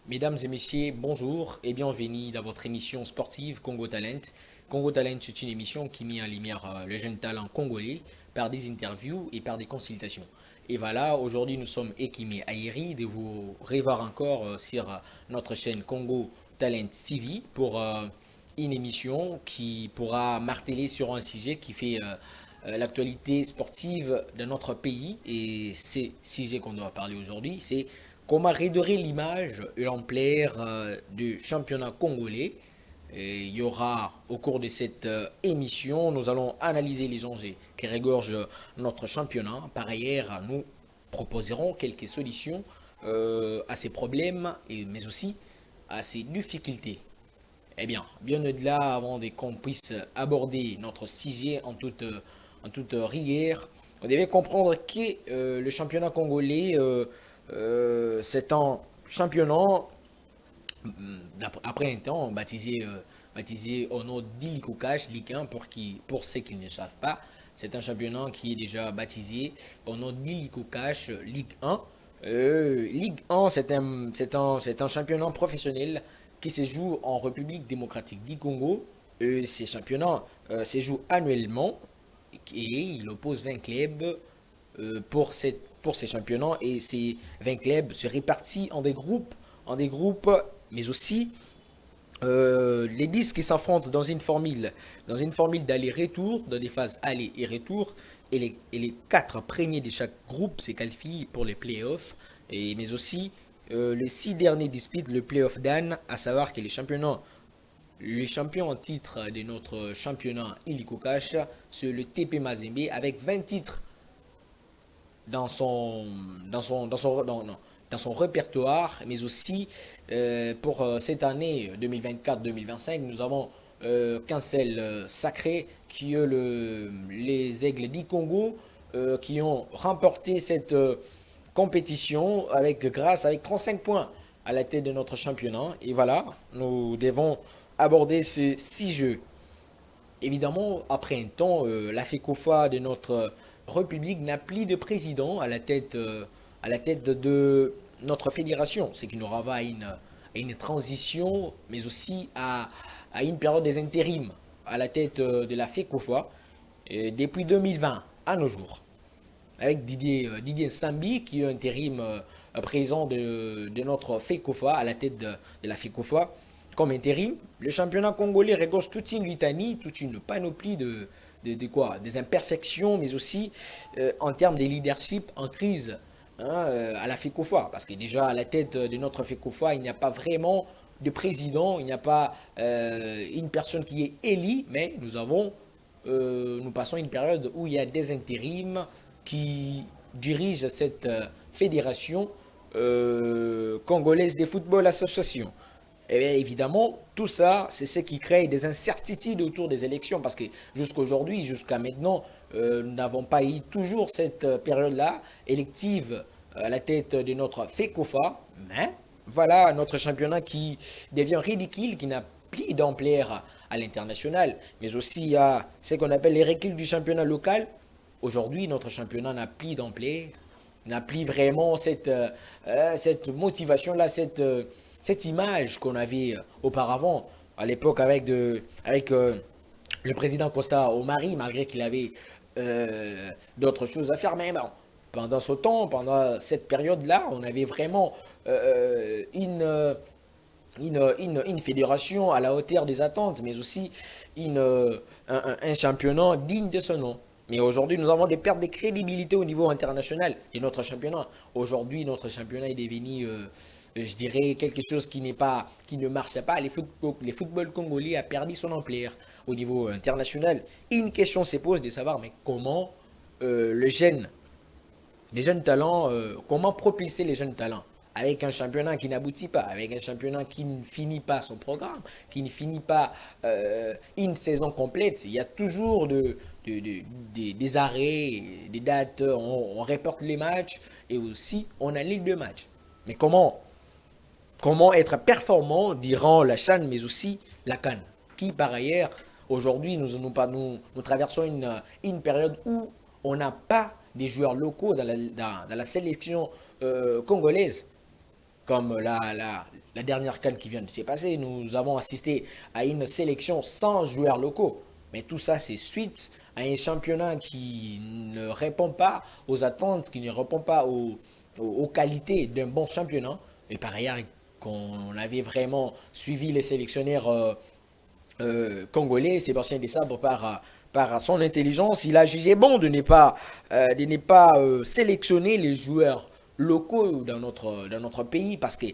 Mesdames et messieurs, bonjour et bienvenue dans votre émission sportive Congo Talent. Congo Talent, c'est une émission qui met en lumière le jeune talent congolais par des interviews et par des consultations. Et voilà, aujourd'hui nous sommes Ekime Aïri de vous revoir encore sur notre chaîne Congo Talent TV pour une émission qui pourra marteler sur un sujet qui fait l'actualité sportive de notre pays. Et ce sujet qu'on doit parler aujourd'hui, c'est comment redorer l'image et l'ampleur du championnat congolais. Et il y aura au cours de cette émission, nous allons analyser les enjeux qui regorgent notre championnat. Par ailleurs, nous proposerons quelques solutions à ces problèmes, mais aussi à ces difficultés. Eh bien au-delà, avant qu'on puisse aborder notre sujet en toute rigueur, vous devez comprendre que le championnat congolais, c'est un championnat, après un temps, baptisé au nom d'Ilikokash, Ligue 1, pour ceux qui ne savent pas. C'est un championnat qui est déjà baptisé au nom d'Ilikokash, Ligue 1. Ligue 1, c'est un championnat professionnel qui se joue en République démocratique du Congo. Ces championnats se jouent annuellement et il oppose 20 clubs pour ces championnats, et ces 20 clubs se répartissent en des groupes, mais aussi les 10 qui s'affrontent dans une formule d'aller-retour, dans des phases aller et retour, et les 4 premiers de chaque groupe se qualifient pour les playoffs, mais aussi les 6 derniers disputent le playoff d'Anne, à savoir que les champions en titre de notre championnat Illiko Cash, c'est le TP Mazembe avec 20 titres dans son, non, dans son répertoire, mais aussi pour cette année 2024-2025, nous avons qu'un seul sacré qui est les Aigles du Congo qui ont remporté cette compétition avec 35 points à la tête de notre championnat. Et voilà, nous devons aborder ces 6 jeux. Évidemment, après un temps, la FECOFA de notre République n'a plus de président à la tête de notre fédération, ce qui nous renvoie à une transition, mais aussi à une période des intérims à la tête de la FECOFA depuis 2020 à nos jours, avec Didier Sambi qui est intérim président de notre FECOFA à la tête de la FECOFA. Comme intérim, le championnat congolais regorge toute une litanie, toute une panoplie de quoi, des imperfections, mais aussi en termes de leadership en crise, hein, à la FECOFA. Parce que déjà, à la tête de notre FECOFA, il n'y a pas vraiment de président, il n'y a pas une personne qui est élue, mais nous passons une période où il y a des intérims qui dirigent cette fédération congolaise de football association. Et bien évidemment, tout ça, c'est ce qui crée des incertitudes autour des élections, parce que jusqu'à aujourd'hui, jusqu'à maintenant, nous n'avons pas eu toujours cette période-là élective à la tête de notre FECOFA, mais voilà notre championnat qui devient ridicule, qui n'a plus d'ampleur à l'international, mais aussi à ce qu'on appelle les reculs du championnat local. Aujourd'hui, notre championnat n'a plus d'ampleur, n'a plus vraiment cette motivation-là, cette image qu'on avait auparavant, à l'époque avec le président Costa Omari, malgré qu'il avait d'autres choses à faire. Mais bon, pendant ce temps, pendant cette période-là, on avait vraiment une fédération à la hauteur des attentes, mais aussi un championnat digne de ce nom. Mais aujourd'hui, nous avons des pertes de crédibilité au niveau international de notre championnat. Aujourd'hui, notre championnat est devenu, je dirais, quelque chose qui ne marche pas. Les football congolais a perdu son ampleur au niveau international. Et une question se pose de savoir, mais comment le jeune les jeunes talents, comment propulser les jeunes talents avec un championnat qui n'aboutit pas, avec un championnat qui ne finit pas son programme, qui ne finit pas une saison complète. Il y a toujours des arrêts, des dates, on reporte les matchs et aussi on annule le match. Mais comment être performant durant la CHAN, mais aussi la CAN, qui par ailleurs, aujourd'hui, nous traversons une période où on n'a pas des joueurs locaux dans la sélection congolaise. comme la dernière CAN qui vient de se passer. Nous avons assisté à une sélection sans joueurs locaux. Mais tout ça, c'est suite à un championnat qui ne répond pas aux attentes, qui ne répond pas aux qualités d'un bon championnat. Et par ailleurs, qu'on avait vraiment suivi les sélectionnaires congolais, Sébastien Desabre, par son intelligence, il a jugé bon de ne pas sélectionner les joueurs locaux dans notre pays parce que